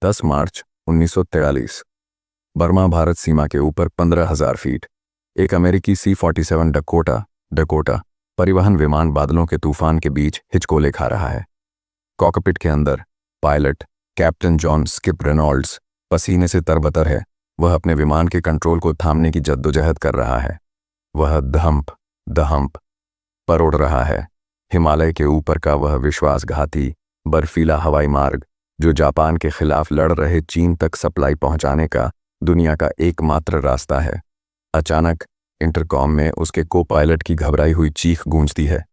10 मार्च 1943। Burma Bharat सीमा के ऊपर 15,000 feet एक अमेरिकी C-47 डकोटा परिवहन विमान बादलों के तूफान के बीच हिचकोले खा रहा है। कॉकपिट के अंदर pilot captain John skip Reynolds पसीने से तरबतर है। वह अपने विमान के कंट्रोल को थामने की जद्दोजहद कर रहा है। वह दहम्प पर उड़ रहा है। हिमालय के ऊपर का वह विश्वासघाती बर्फीला हवाई मार्ग जो जापान के खिलाफ लड़ रहे चीन तक सप्लाई पहुंचाने का दुनिया का एकमात्र रास्ता है। अचानक इंटरकॉम में उसके को पायलट की घबराई हुई चीख गूंजती है।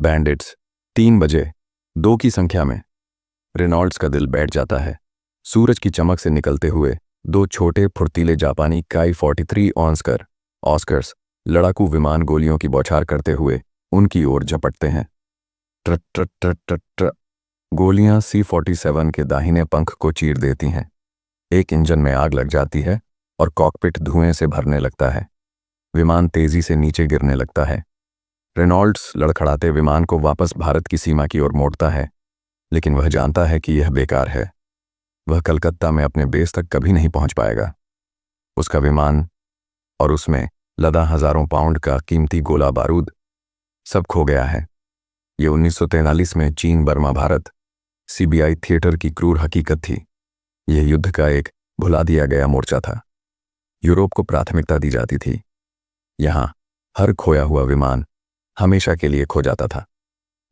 बैंडिट्स 3 बजे 2 की संख्या में। रेनॉल्ड्स का दिल बैठ जाता है। सूरज की चमक से निकलते हुए 2 छोटे फुर्तीले जापानी काई 43 ऑस्कर्स लड़ाकू विमान गोलियों की बौछार करते हुए उनकी ओर झपटते हैं। ट्र ट्र ट्र ट्र ट्र गोलियां C-47 के दाहिने पंख को चीर देती हैं। एक इंजन में आग लग जाती है और कॉकपिट धुएं से भरने लगता है। विमान तेजी से नीचे गिरने लगता है। रेनॉल्ड्स लड़खड़ाते विमान को वापस भारत की सीमा की ओर मोड़ता है, लेकिन वह जानता है कि यह बेकार है। वह कलकत्ता में अपने बेस तक कभी नहीं पहुंच पाएगा। उसका विमान और उसमें लदा हजारों पाउंड का कीमती गोला बारूद सब खो गया है। यह 1943 में चीन बर्मा भारत CBI थिएटर की क्रूर हकीकत थी। यह युद्ध का एक भुला दिया गया मोर्चा था। यूरोप को प्राथमिकता दी जाती थी। यहां हर खोया हुआ विमान हमेशा के लिए खो जाता था।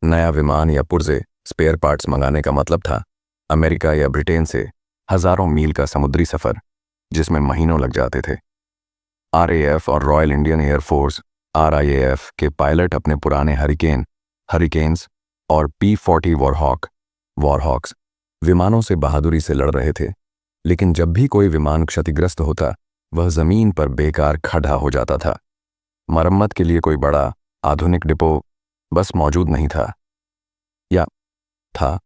नया विमान या पुर्जे स्पेयर पार्ट्स मंगाने का मतलब था अमेरिका या ब्रिटेन से हजारों मील का समुद्री सफर, जिसमें महीनों लग जाते थे। RAF और रॉयल इंडियन एयरफोर्स RIAF के पायलट अपने पुराने हरिकेन्स और P-40 वॉरहॉक्स विमानों से बहादुरी से लड़ रहे थे, लेकिन जब भी कोई विमान क्षतिग्रस्त होता वह जमीन पर बेकार खड़ा हो जाता था। मरम्मत के लिए कोई बड़ा आधुनिक डिपो बस मौजूद नहीं था, या था।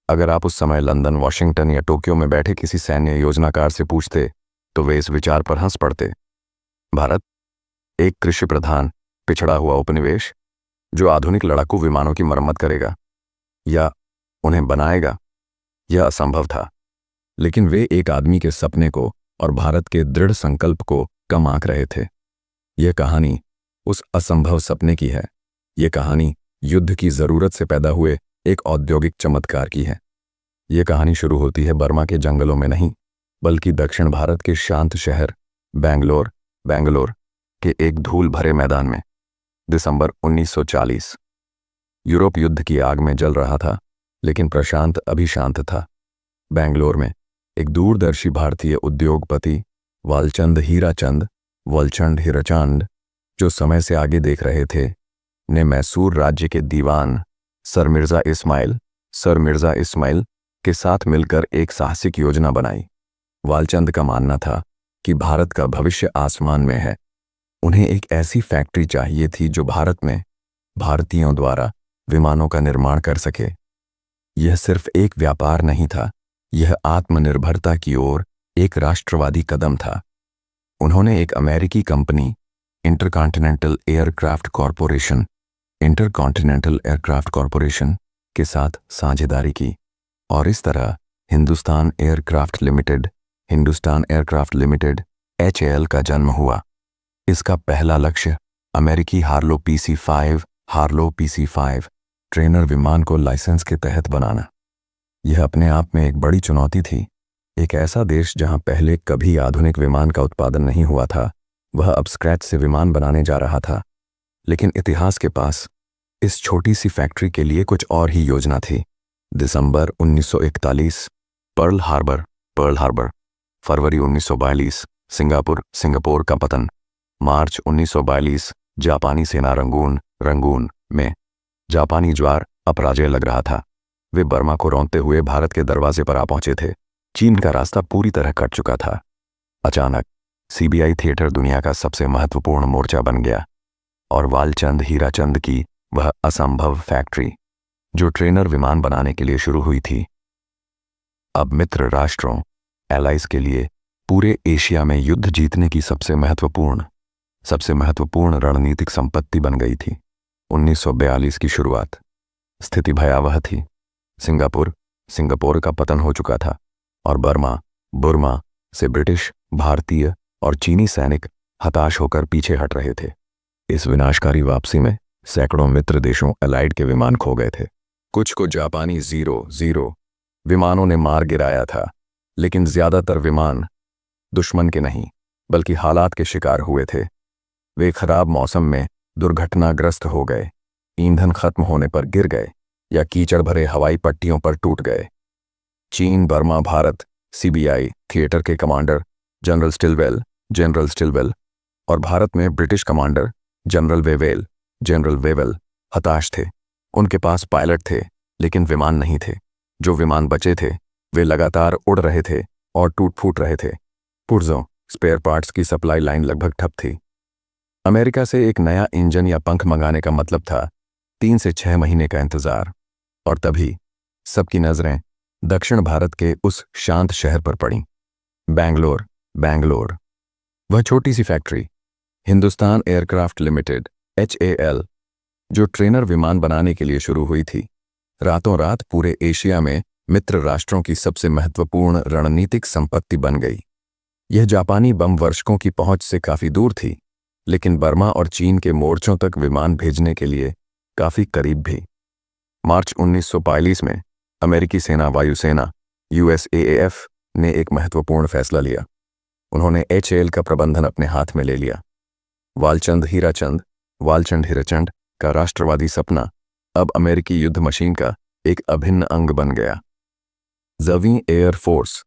अगर आप उस समय लंदन, वॉशिंगटन या टोक्यो में बैठे किसी सैन्य योजनाकार से पूछते तो वे इस विचार पर हंस पड़ते। भारत एक कृषि प्रधान पिछड़ा हुआ उपनिवेश जो आधुनिक लड़ाकू विमानों की मरम्मत करेगा या उन्हें बनाएगा, यह असंभव था। लेकिन वे एक आदमी के सपने को और भारत के दृढ़ संकल्प को कम आंक रहे थे। यह कहानी उस असंभव सपने की है। यह कहानी युद्ध की जरूरत से पैदा हुए एक औद्योगिक चमत्कार की है। यह कहानी शुरू होती है बर्मा के जंगलों में नहीं, बल्कि दक्षिण भारत के शांत शहर बैंगलोर के एक धूल भरे मैदान में। दिसंबर 1940। यूरोप युद्ध की आग में जल रहा था, लेकिन प्रशांत अभी शांत था। बैंगलोर में एक दूरदर्शी भारतीय उद्योगपति वालचंद हीराचंद, जो समय से आगे देख रहे थे, ने मैसूर राज्य के दीवान सर मिर्जा इस्माइल के साथ मिलकर एक साहसिक योजना बनाई। वालचंद का मानना था कि भारत का भविष्य आसमान में है। उन्हें एक ऐसी फैक्ट्री चाहिए थी जो भारत में भारतीयों द्वारा विमानों का निर्माण कर सके। यह सिर्फ एक व्यापार नहीं था, यह आत्मनिर्भरता की ओर एक राष्ट्रवादी कदम था। उन्होंने एक अमेरिकी कंपनी इंटरकॉन्टिनेंटल एयरक्राफ्ट कॉरपोरेशन के साथ साझेदारी की और इस तरह हिंदुस्तान एयरक्राफ्ट लिमिटेड HAL का जन्म हुआ। इसका पहला लक्ष्य अमेरिकी हार्लो PC-5 ट्रेनर विमान को लाइसेंस के तहत बनाना। यह अपने आप में एक बड़ी चुनौती थी। एक ऐसा देश जहां पहले कभी आधुनिक विमान का उत्पादन नहीं हुआ था, वह अब स्क्रैच से विमान बनाने जा रहा था। लेकिन इतिहास के पास इस छोटी सी फैक्ट्री के लिए कुछ और ही योजना थी। दिसंबर 1941 पर्ल हार्बर। फरवरी 1942 सिंगापुर का पतन। मार्च 1942 जापानी सेना रंगून में। जापानी ज्वार अपराजय लग रहा था। वे बर्मा को रौंदते हुए भारत के दरवाजे पर आ पहुंचे थे। चीन का रास्ता पूरी तरह कट चुका था। अचानक CBI थिएटर दुनिया का सबसे महत्वपूर्ण मोर्चा बन गया और वालचंद हीराचंद की वह असंभव फैक्ट्री जो ट्रेनर विमान बनाने के लिए शुरू हुई थी, अब मित्र राष्ट्रों एलाइज के लिए पूरे एशिया में युद्ध जीतने की सबसे महत्वपूर्ण रणनीतिक संपत्ति बन गई थी। 1942 की शुरुआत। स्थिति भयावह थी। सिंगापुर का पतन हो चुका था और बुर्मा से ब्रिटिश, भारतीय और चीनी सैनिक हताश होकर पीछे हट रहे थे। इस विनाशकारी वापसी में सैकड़ों मित्र देशों अलाइड के विमान खो गए थे। कुछ को जापानी 0-0 विमानों ने मार गिराया था, लेकिन ज्यादातर विमान दुश्मन के नहीं बल्कि हालात के शिकार हुए थे। वे खराब मौसम में दुर्घटनाग्रस्त हो गए, ईंधन खत्म होने पर गिर गए या कीचड़ भरे हवाई पट्टियों पर टूट गए। चीन, बर्मा, भारत सीबीआई थिएटर के कमांडर जनरल स्टिलवेल और भारत में ब्रिटिश कमांडर जनरल वेवेल हताश थे। उनके पास पायलट थे लेकिन विमान नहीं थे। जो विमान बचे थे वे लगातार उड़ रहे थे और टूट फूट रहे थे। पुर्जों स्पेयर पार्ट्स की सप्लाई लाइन लगभग ठप थी। अमेरिका से एक नया इंजन या पंख मंगाने का मतलब था 3 से 6 महीने का इंतजार। और तभी सबकी नजरें दक्षिण भारत के उस शांत शहर पर पड़ी, बैंगलोर। वह छोटी सी factory, Hindustan aircraft limited HAL, जो ट्रेनर विमान बनाने के लिए शुरू हुई थी, रातों रात पूरे एशिया में मित्र राष्ट्रों की सबसे महत्वपूर्ण रणनीतिक संपत्ति बन गई। यह जापानी बम वर्षकों की पहुंच से काफी दूर थी, लेकिन बर्मा और चीन के मोर्चों तक विमान भेजने के लिए काफी करीब भी। मार्च 1942 में अमेरिकी सेना वायुसेना USAAF ने एक महत्वपूर्ण फैसला लिया। उन्होंने HAL का प्रबंधन अपने हाथ में ले लिया। वालचंद हीराचंद का राष्ट्रवादी सपना अब अमेरिकी युद्ध मशीन का एक अभिन्न अंग बन गया। 10वीं एयरफोर्स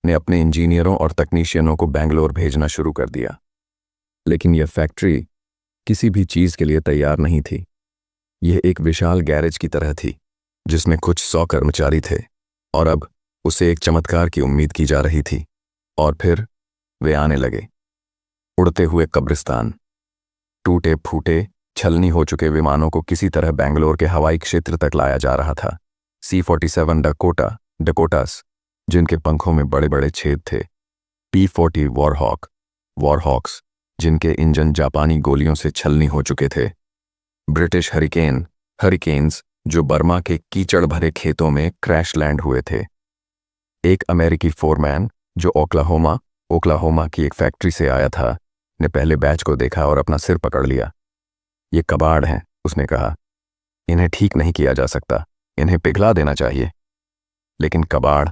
ने अपने इंजीनियरों और तकनीशियनों को बेंगलोर भेजना शुरू कर दिया, लेकिन यह फैक्ट्री किसी भी चीज के लिए तैयार नहीं थी। यह एक विशाल गैरेज की तरह थी जिसमें कुछ 100 कर्मचारी थे और अब उसे एक चमत्कार की उम्मीद की जा रही थी। और फिर वे आने लगे। उड़ते हुए कब्रिस्तान, टूटे फूटे छलनी हो चुके विमानों को किसी तरह बेंगलोर के हवाई क्षेत्र तक लाया जा रहा था। C-47 डकोटास, जिनके पंखों में बड़े बड़े छेद थे, P-40 वॉरहॉक्स, जिनके इंजन जापानी गोलियों से छलनी हो चुके थे, ब्रिटिश हरिकेन्स, जो बर्मा के कीचड़ भरे खेतों में क्रैश लैंड हुए थे। एक अमेरिकी फोरमैन जो ओक्लाहोमा की एक फैक्ट्री से आया था, ने पहले बैच को देखा और अपना सिर पकड़ लिया। ये कबाड़ हैं, उसने कहा। इन्हें ठीक नहीं किया जा सकता, इन्हें पिघला देना चाहिए। लेकिन कबाड़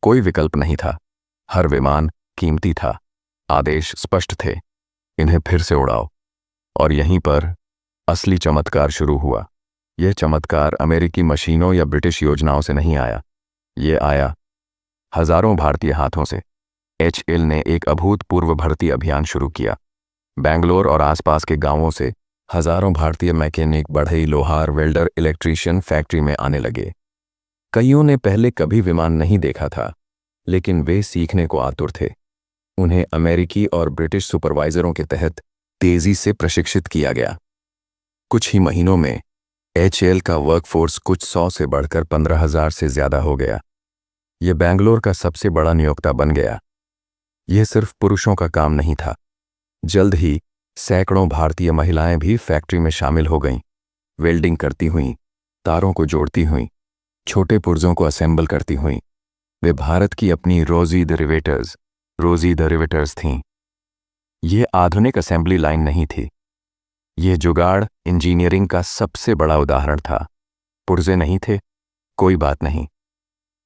कोई विकल्प नहीं था। हर विमान कीमती था, आदेश स्पष्ट थे, इन्हें फिर से उड़ाओ। और यहीं पर असली चमत्कार शुरू हुआ। यह चमत्कार अमेरिकी मशीनों या ब्रिटिश योजनाओं से नहीं आया, ये आया हजारों भारतीय हाथों से। HAL ने एक अभूतपूर्व भर्ती अभियान शुरू किया। बेंगलोर और आसपास के गांवों से हजारों भारतीय मैकेनिक, बढ़ई, लोहार, वेल्डर, इलेक्ट्रीशियन फैक्ट्री में आने लगे। कईयों ने पहले कभी विमान नहीं देखा था, लेकिन वे सीखने को आतुर थे। उन्हें अमेरिकी और ब्रिटिश सुपरवाइजरों के तहत तेजी से प्रशिक्षित किया गया। कुछ ही महीनों में HAL का वर्कफोर्स कुछ 100 से बढ़कर 15,000 से ज्यादा हो गया। यह बेंगलोर का सबसे बड़ा नियोक्ता बन गया। यह सिर्फ पुरुषों का काम नहीं था। जल्द ही सैकड़ों भारतीय महिलाएं भी फैक्ट्री में शामिल हो गईं, वेल्डिंग करती हुईं, तारों को जोड़ती हुईं, छोटे पुर्जों को असेंबल करती हुईं। वे भारत की अपनी रोजी द रिवेटर्स थीं। यह आधुनिक असेंबली लाइन नहीं थी, यह जुगाड़ इंजीनियरिंग का सबसे बड़ा उदाहरण था। पुर्जे नहीं थे, कोई बात नहीं।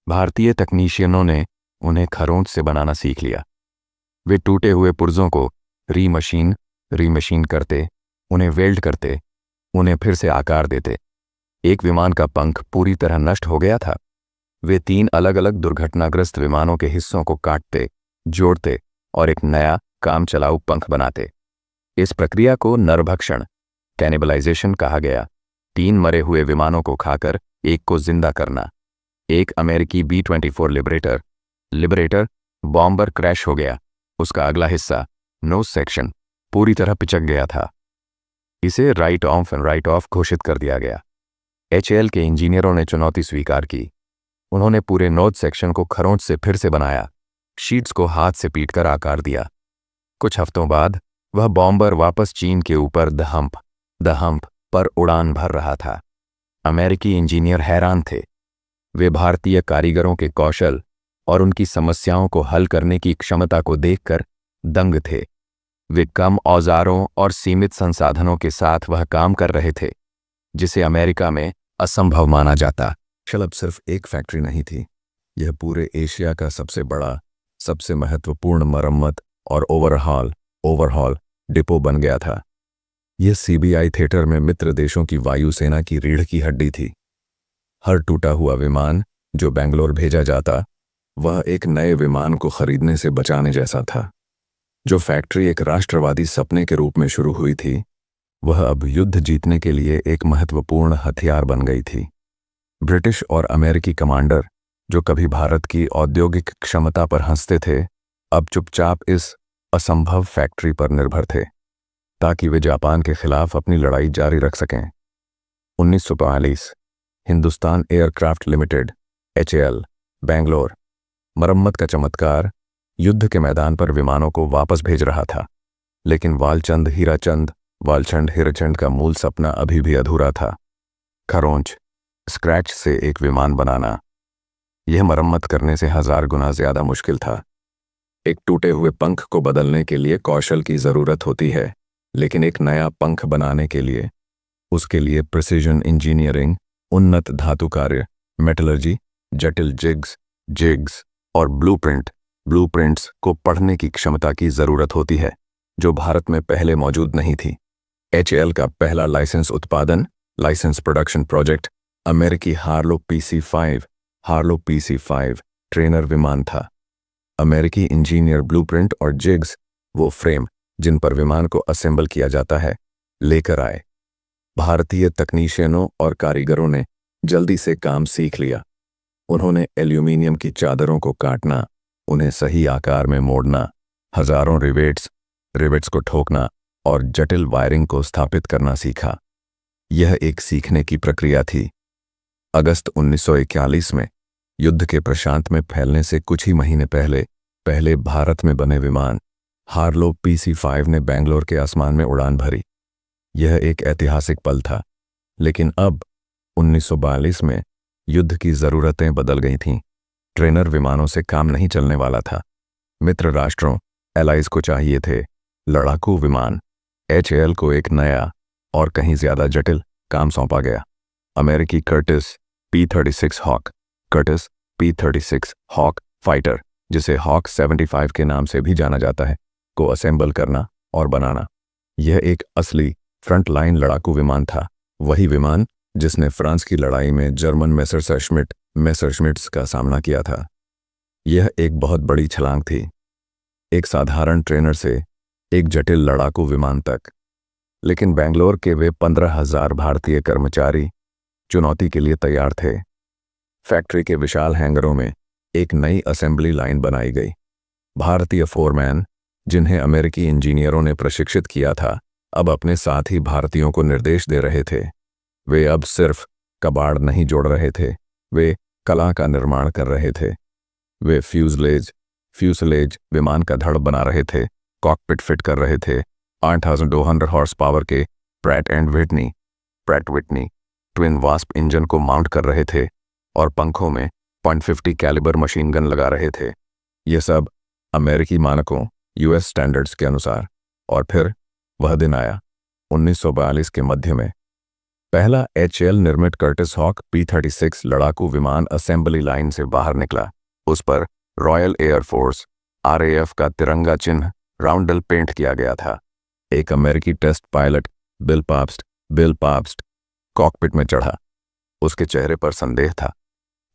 भारतीय तकनीशियनों ने उन्हें खरोंच से बनाना सीख लिया। वे टूटे हुए पुर्जों को रीमशीन करते, उन्हें वेल्ड करते, उन्हें फिर से आकार देते। एक विमान का पंख पूरी तरह नष्ट हो गया था। वे 3 अलग अलग दुर्घटनाग्रस्त विमानों के हिस्सों को काटते, जोड़ते और एक नया काम चलाऊ पंख बनाते। इस प्रक्रिया को नरभक्षण कैनिबलाइजेशन कहा गया। 3 मरे हुए विमानों को खाकर एक को जिंदा करना। एक अमेरिकी B-24 लिबरेटर बॉम्बर क्रैश हो गया। उसका अगला हिस्सा, नोज सेक्शन, पूरी तरह पिचक गया था। इसे राइट ऑफ घोषित कर दिया गया। HAL के इंजीनियरों ने चुनौती स्वीकार की। उन्होंने पूरे नोज सेक्शन को खरोंच से फिर से बनाया, शीट्स को हाथ से पीटकर आकार दिया। कुछ हफ्तों बाद वह बॉम्बर वापस चीन के ऊपर द हम्प पर उड़ान भर रहा था। अमेरिकी इंजीनियर हैरान थे। वे भारतीय कारीगरों के कौशल और उनकी समस्याओं को हल करने की क्षमता को देखकर दंग थे। वे कम औजारों और सीमित संसाधनों के साथ वह काम कर रहे थे जिसे अमेरिका में असंभव माना जाता। शलभ सिर्फ एक फैक्ट्री नहीं थी, यह पूरे एशिया का सबसे बड़ा, सबसे महत्वपूर्ण मरम्मत और ओवरहॉल डिपो बन गया था। यह सीबीआई थिएटर में मित्र देशों की वायुसेना की रीढ़ की हड्डी थी। हर टूटा हुआ विमान जो बेंगलोर भेजा जाता, वह एक नए विमान को खरीदने से बचाने जैसा था। जो फैक्ट्री एक राष्ट्रवादी सपने के रूप में शुरू हुई थी, वह अब युद्ध जीतने के लिए एक महत्वपूर्ण हथियार बन गई थी। ब्रिटिश और अमेरिकी कमांडर जो कभी भारत की औद्योगिक क्षमता पर हंसते थे, अब चुपचाप इस असंभव फैक्ट्री पर निर्भर थे ताकि वे जापान के खिलाफ अपनी लड़ाई जारी रख सकें। 1942 Hindustan aircraft limited HAL Bangalore मरम्मत का चमत्कार युद्ध के मैदान पर विमानों को वापस भेज रहा था, लेकिन वालचंद हीराचंद का मूल सपना अभी भी अधूरा था। खरोंच स्क्रैच से एक विमान बनाना, यह मरम्मत करने से 1000 गुना ज्यादा मुश्किल था। एक टूटे हुए पंख को बदलने के लिए कौशल की जरूरत होती है, लेकिन एक नया पंख बनाने के लिए उसके लिए प्रिसीजन इंजीनियरिंग, उन्नत धातु कार्य, मेटलर्जी, जटिल जिग्स और ब्लूप्रिंट्स को पढ़ने की क्षमता की जरूरत होती है, जो भारत में पहले मौजूद नहीं थी। HAL का पहला लाइसेंस प्रोडक्शन प्रोजेक्ट अमेरिकी हार्लो PC-5 ट्रेनर विमान था। अमेरिकी इंजीनियर ब्लूप्रिंट और जिग्स, वो फ्रेम जिन पर विमान को असेंबल किया जाता है, लेकर आए। भारतीय तकनीशियनों और कारीगरों ने जल्दी से काम सीख लिया। उन्होंने एल्यूमीनियम की चादरों को काटना, उन्हें सही आकार में मोड़ना, हजारों रिवेट्स को ठोकना और जटिल वायरिंग को स्थापित करना सीखा। यह एक सीखने की प्रक्रिया थी। अगस्त 1941 में युद्ध के प्रशांत में फैलने से कुछ ही महीने पहले भारत में बने विमान हार्लो PC-5 ने बेंगलोर के आसमान में उड़ान भरी। यह एक ऐतिहासिक पल था, लेकिन अब 1942 में युद्ध की जरूरतें बदल गई थीं। ट्रेनर विमानों से काम नहीं चलने वाला था। मित्र राष्ट्रों एलाइज को चाहिए थे लड़ाकू विमान। HAL को एक नया और कहीं ज्यादा जटिल काम सौंपा गया। अमेरिकी कर्टिस P-36 हॉक फाइटर, जिसे हॉक 75 के नाम से भी जाना जाता है, को असेंबल करना और बनाना। यह एक असली फ्रंटलाइन लड़ाकू विमान था, वही विमान जिसने फ्रांस की लड़ाई में जर्मन मेसरश्मिट्स का सामना किया था। यह एक बहुत बड़ी छलांग थी, एक साधारण ट्रेनर से एक जटिल लड़ाकू विमान तक। लेकिन बेंगलोर के वे 15,000 भारतीय कर्मचारी चुनौती के लिए तैयार थे। फैक्ट्री के विशाल हैंगरों में एक नई असेंबली लाइन बनाई गई। भारतीय फोरमैन, जिन्हें अमेरिकी इंजीनियरों ने प्रशिक्षित किया था, अब अपने साथ ही भारतीयों को निर्देश दे रहे थे। वे अब सिर्फ कबाड़ नहीं जोड़ रहे थे, वे कला का निर्माण कर रहे थे। वे फ्यूसलेज विमान का धड़ बना रहे थे, कॉकपिट फिट कर रहे थे, 8200 हॉर्स पावर के Pratt Whitney twin wasp engine को माउंट कर रहे थे और पंखों में .50 कैलिबर मशीन गन लगा रहे थे। ये सब अमेरिकी मानकों US स्टैंडर्ड्स के अनुसार। और फिर वह दिन आया 1942 के मध्य में। पहला HAL निर्मित कर्टिस हॉक P-36 लड़ाकू विमान असेंबली लाइन से बाहर निकला। उस पर रॉयल एयरफोर्स RAF का तिरंगा चिन्ह राउंडल पेंट किया गया था। एक अमेरिकी टेस्ट पायलट बिल पाप्स्ट कॉकपिट में चढ़ा। उसके चेहरे पर संदेह था।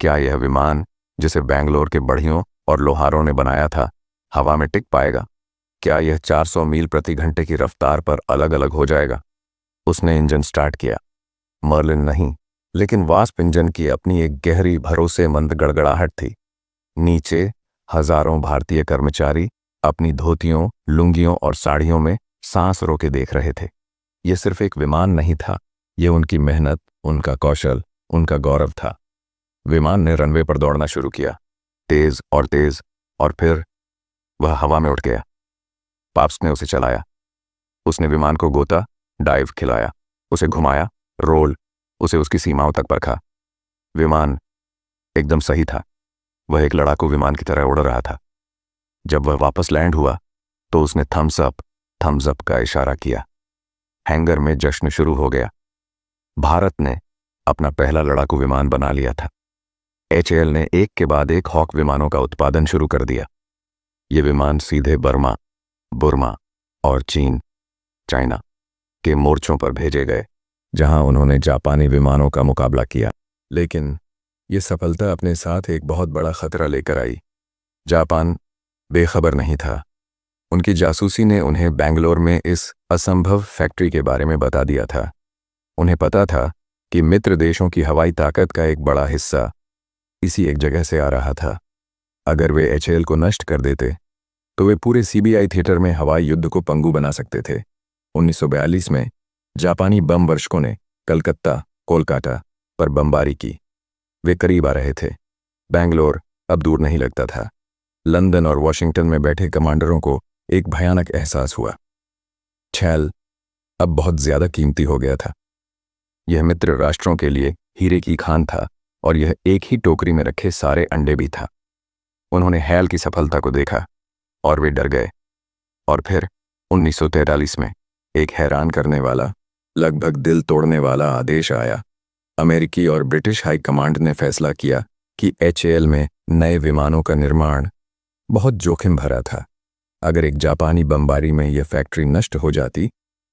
क्या यह विमान, जिसे बेंगलोर के बढ़ियों और लोहारों ने बनाया था, हवा में टिक पाएगा? क्या यह 400 मील प्रति घंटे की रफ्तार पर अलग अलग हो जाएगा? उसने इंजन स्टार्ट किया। मर्लिन नहीं, लेकिन वास्प इंजन की अपनी एक गहरी भरोसेमंद गड़गड़ाहट थी। नीचे हजारों भारतीय कर्मचारी अपनी धोतियों, लुंगियों और साड़ियों में सांस रोके देख रहे थे। यह सिर्फ एक विमान नहीं था, यह उनकी मेहनत, उनका कौशल, उनका गौरव था। विमान ने रनवे पर दौड़ना शुरू किया, तेज, और फिर वह हवा में उठ गया। पाप्स्ट ने उसे चलाया। उसने विमान को गोता, डाइव खिलाया, उसे घुमाया, रोल, उसे उसकी सीमाओं तक परखा। विमान एकदम सही था। वह एक लड़ाकू विमान की तरह उड़ रहा था। जब वह वापस लैंड हुआ तो उसने थम्स अप का इशारा किया। हैंगर में जश्न शुरू हो गया। भारत ने अपना पहला लड़ाकू विमान बना लिया था। एचएएल ने एक के बाद एक हॉक विमानों का उत्पादन शुरू कर दिया। ये विमान सीधे बुर्मा और चाइना के मोर्चों पर भेजे गए, जहां उन्होंने जापानी विमानों का मुकाबला किया। लेकिन ये सफलता अपने साथ एक बहुत बड़ा खतरा लेकर आई। जापान बेखबर नहीं था। उनकी जासूसी ने उन्हें बेंगलोर में इस असंभव फैक्ट्री के बारे में बता दिया था। उन्हें पता था कि मित्र देशों की हवाई ताकत का एक बड़ा हिस्सा इसी एक जगह से आ रहा था। अगर वे एचएएल को नष्ट कर देते तो वे पूरे सीबीआई थिएटर में हवाई युद्ध को पंगु बना सकते थे। 1942 में जापानी बम वर्षकों ने कोलकाता पर बमबारी की। वे करीब आ रहे थे। बेंगलोर अब दूर नहीं लगता था। लंदन और वॉशिंगटन में बैठे कमांडरों को एक भयानक एहसास हुआ। छैल अब बहुत ज्यादा कीमती हो गया था। यह मित्र राष्ट्रों के लिए हीरे की खान था और यह एक ही टोकरी में रखे सारे अंडे भी था। उन्होंने हैल की सफलता को देखा और वे डर गए। और फिर 1943 में एक हैरान करने वाला, लगभग दिल तोड़ने वाला आदेश आया। अमेरिकी और ब्रिटिश हाई कमांड ने फैसला किया कि एचएएल में नए विमानों का निर्माण बहुत जोखिम भरा था। अगर एक जापानी बमबारी में यह फैक्ट्री नष्ट हो जाती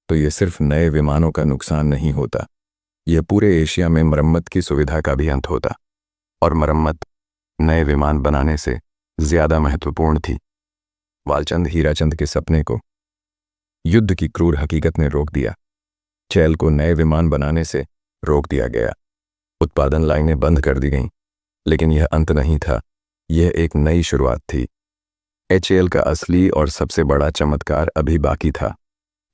तो यह सिर्फ नए विमानों का नुकसान नहीं होता, यह पूरे एशिया में मरम्मत की सुविधा का भी अंत होता। और मरम्मत नए विमान बनाने से ज्यादा महत्वपूर्ण थी। वालचंद हीराचंद के सपने को युद्ध की क्रूर हकीकत ने रोक दिया। चैल को नए विमान बनाने से रोक दिया गया। उत्पादन लाइनें बंद कर दी गईं। लेकिन यह अंत नहीं था, यह एक नई शुरुआत थी। एचएएल का असली और सबसे बड़ा चमत्कार अभी बाकी था।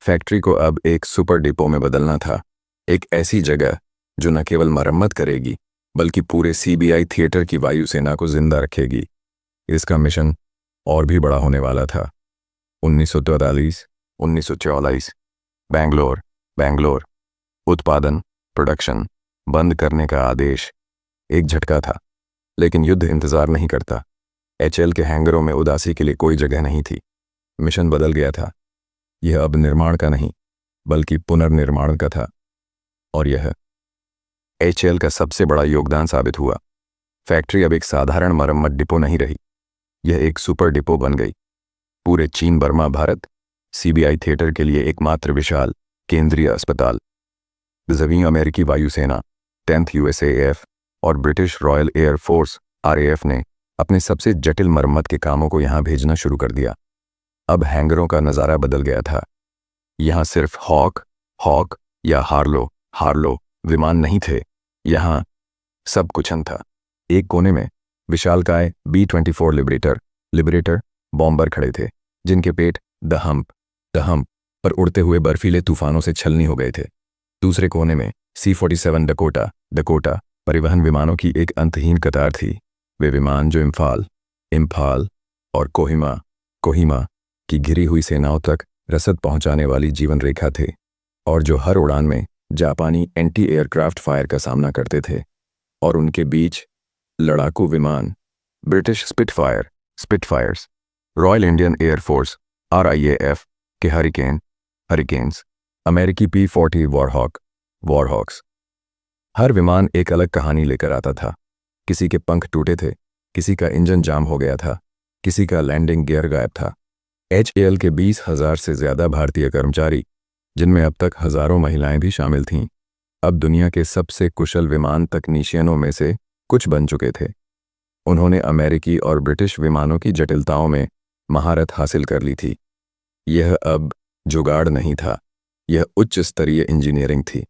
फैक्ट्री को अब एक सुपर डिपो में बदलना था, एक ऐसी जगह जो न केवल मरम्मत करेगी बल्कि पूरे सीबीआई थिएटर की वायुसेना को जिंदा रखेगी। इसका मिशन और भी बड़ा होने वाला था। 1944 बेंगलोर उत्पादन प्रोडक्शन बंद करने का आदेश एक झटका था। लेकिन युद्ध इंतजार नहीं करता। एचएएल के हैंगरों में उदासी के लिए कोई जगह नहीं थी। मिशन बदल गया था। यह अब निर्माण का नहीं बल्कि पुनर्निर्माण का था। और यह एचएएल का सबसे बड़ा योगदान साबित हुआ। फैक्ट्री अब एक साधारण मरम्मत डिपो नहीं रही, यह एक सुपर डिपो बन गई। पूरे चीन, बर्मा, भारत सीबीआई थिएटर के लिए एकमात्र विशाल केंद्रीय अस्पताल। जवीं अमेरिकी वायुसेना, 10th USAF और British royal air force RAF ने अपने सबसे जटिल मरम्मत के कामों को यहां भेजना शुरू कर दिया। अब हैंगरों का नज़ारा बदल गया था। यहां सिर्फ हॉक या हार्लो विमान नहीं थे, यहां सब कुछ था। एक कोने में विशालकाय B-24 लिबरेटर बॉम्बर खड़े थे, जिनके पेट द हम्प पर उड़ते हुए बर्फीले तूफानों से छलनी हो गए थे। दूसरे कोने में C-47 डकोटा परिवहन विमानों की एक अंतहीन कतार थी। वे विमान जो इम्फाल और कोहिमा की घिरी हुई सेनाओं तक रसद पहुंचाने वाली जीवन रेखा थे और जो हर उड़ान में जापानी एंटी एयरक्राफ्ट फायर का सामना करते थे। और उनके बीच लड़ाकू विमान, British Spitfires, Royal Indian Air Force RIAF के हरिकेन्स, अमेरिकी P-40 वॉरहॉक्स। हर विमान एक अलग कहानी लेकर आता था। किसी के पंख टूटे थे, किसी का इंजन जाम हो गया था, किसी का लैंडिंग गियर गायब था। एचएएल के 20,000 से ज्यादा भारतीय कर्मचारी, जिनमें अब तक हजारों महिलाएं भी शामिल थीं, अब दुनिया के सबसे कुशल विमान तकनीशियनों में से कुछ बन चुके थे। उन्होंने अमेरिकी और ब्रिटिश विमानों की जटिलताओं में महारत हासिल कर ली थी। यह अब जुगाड़ नहीं था, यह उच्च स्तरीय इंजीनियरिंग थी।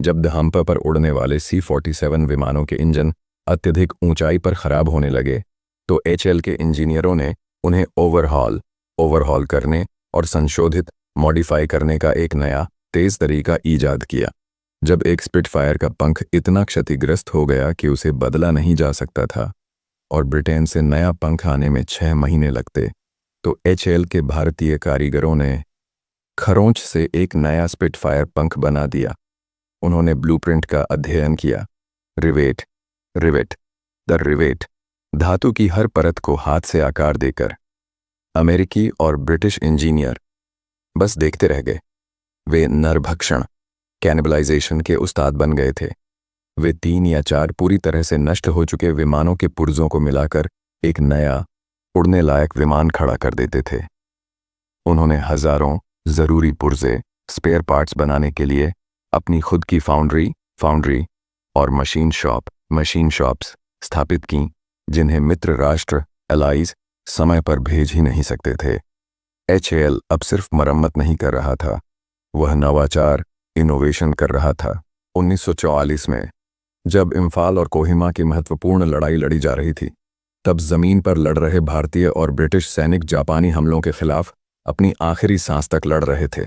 जब द हम्प पर उड़ने वाले C-47 विमानों के इंजन अत्यधिक ऊंचाई पर खराब होने लगे तो एचएएल के इंजीनियरों ने उन्हें ओवरहॉल करने और संशोधित मॉडिफाई करने का एक नया तेज तरीका ईजाद किया। जब एक स्पिटफायर का पंख इतना क्षतिग्रस्त हो गया कि उसे बदला नहीं जा सकता था और ब्रिटेन से नया पंख आने में 6 महीने लगते, तो एचएएल के भारतीय कारीगरों ने खरोंच से एक नया स्पिटफायर पंख बना दिया। उन्होंने ब्लूप्रिंट का अध्ययन किया, रिवेट द रिवेट, धातु की हर परत को हाथ से आकार देकर। अमेरिकी और ब्रिटिश इंजीनियर बस देखते रह गए। वे नरभक्षण, कैनिबलाइजेशन के उस्ताद बन गए थे। वे 3 या 4 पूरी तरह से नष्ट हो चुके विमानों के पुर्जों को मिलाकर एक नया, उड़ने लायक विमान खड़ा कर देते थे। उन्होंने हजारों जरूरी पुर्जे, स्पेयर पार्ट्स बनाने के लिए अपनी खुद की फाउंड्री और मशीन शॉप्स स्थापित की, जिन्हें मित्र राष्ट्र एलाइज समय पर भेज ही नहीं सकते थे। HAL अब सिर्फ मरम्मत नहीं कर रहा था, वह नवाचार, इनोवेशन कर रहा था। 1944 में जब इम्फाल और कोहिमा की महत्वपूर्ण लड़ाई लड़ी जा रही थी, तब जमीन पर लड़ रहे भारतीय और ब्रिटिश सैनिक जापानी हमलों के खिलाफ अपनी आखिरी सांस तक लड़ रहे थे।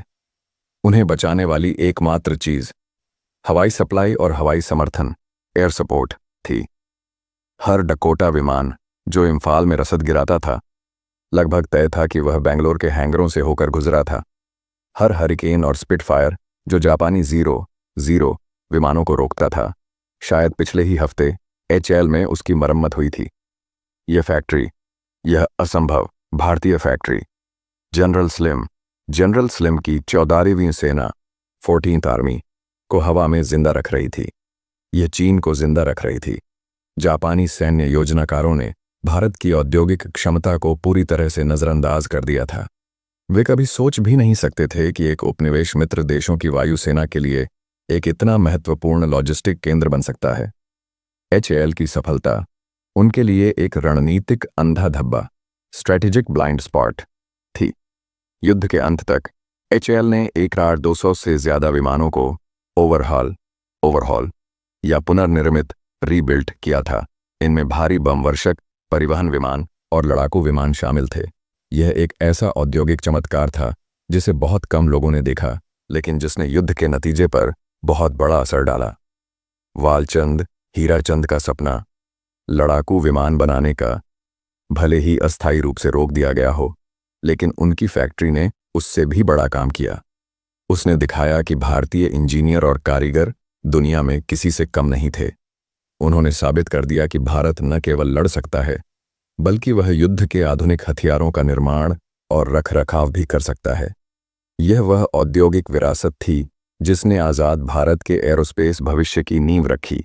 उन्हें बचाने वाली एकमात्र चीज हवाई सप्लाई और हवाई समर्थन, एयर सपोर्ट थी। हर डकोटा विमान जो इम्फाल में रसद गिराता था, लगभग तय था कि वह बेंगलोर के हैंगरों से होकर गुजरा था। हर हरिकेन और स्पिटफायर जो जापानी 0-0 विमानों को रोकता था, शायद पिछले ही हफ्ते HAL में उसकी मरम्मत हुई थी। यह असंभव भारतीय फैक्ट्री जनरल स्लिम की 14वीं सेना 14th आर्मी को हवा में जिंदा रख रही थी। यह चीन को जिंदा रख रही थी। जापानी सैन्य योजनाकारों ने भारत की औद्योगिक क्षमता को पूरी तरह से नजरअंदाज कर दिया था। वे कभी सोच भी नहीं सकते थे कि एक उपनिवेश मित्र देशों की वायुसेना के लिए एक इतना महत्वपूर्ण लॉजिस्टिक केंद्र बन सकता है। HAL की सफलता उनके लिए एक रणनीतिक अंधा धब्बा, स्ट्रेटेजिक ब्लाइंड स्पॉट थी। युद्ध के अंत तक HAL ने 1200 से ज्यादा विमानों को ओवरहॉल या पुनर्निर्मित रीबिल्ट किया था। इनमें भारी बम वर्षक, परिवहन विमान और लड़ाकू विमान शामिल थे। यह एक ऐसा औद्योगिक चमत्कार था जिसे बहुत कम लोगों ने देखा, लेकिन जिसने युद्ध के नतीजे पर बहुत बड़ा असर डाला। वालचंद हीराचंद का सपना, लड़ाकू विमान बनाने का, भले ही अस्थायी रूप से रोक दिया गया हो, लेकिन उनकी फैक्ट्री ने उससे भी बड़ा काम किया। उसने दिखाया कि भारतीय इंजीनियर और कारीगर दुनिया में किसी से कम नहीं थे। उन्होंने साबित कर दिया कि भारत न केवल लड़ सकता है, बल्कि वह युद्ध के आधुनिक हथियारों का निर्माण और रखरखाव भी कर सकता है। यह वह औद्योगिक विरासत थी जिसने आज़ाद भारत के एरोस्पेस भविष्य की नींव रखी।